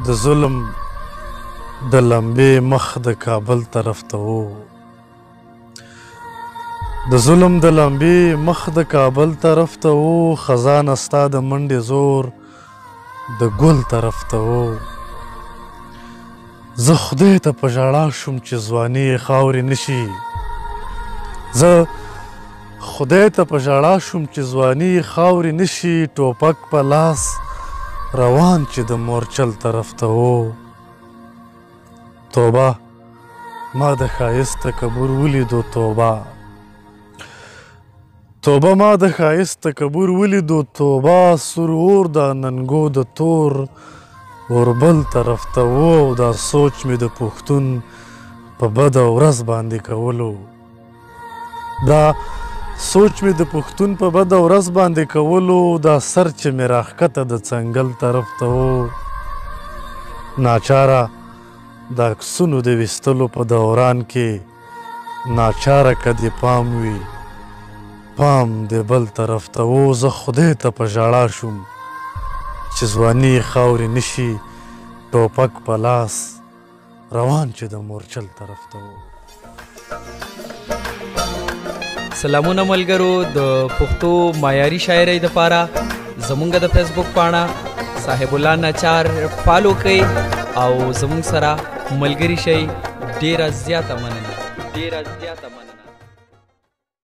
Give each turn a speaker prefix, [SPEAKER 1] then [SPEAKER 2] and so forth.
[SPEAKER 1] د ظلم د لمبې مخ د کابل طرف ته و د ظلم د لمبې مخ د کابل طرف ته و خزانه ستا د منډې زور د ګل طرف ته و زه خدای ته په ژړا شوم چې ځواني یې خاورې نشي زه خدای ته په ژړا شوم چې ځواني یې خاورې نشي ټوپک په لاس روان چې د مورچل طرف ته و توبه ما د ښایست تکبر ولیدو توبه ما د ښایست تکبر ولیدو توبه سور اور د ننګو د تور وربل طرف ته و دا سوچ مې د پښتون په بده ورځ باندې کولو دا سوچ مې د پښتون په بده ورځ باندې کولو دا سر چې مې راښکته د څنګل طرف ته و ناچاره د عکسونو د ویستلو په دوران کې ناچاره که دې پام وي پام د بل طرف ته و زه خدای ته په ژړا شوم چې ځواني یې خاورې نشي ټوپک په لاس روان چې د مورچل طرف ته و
[SPEAKER 2] سلامونه ملګرو د پښتو معیاري شاعرۍ دپاره زمونږ د فیسبوک پاڼه صاحب الله ناچار فالو کړئ او زمونږ سره ملګري شئ ډېره زیاته مننه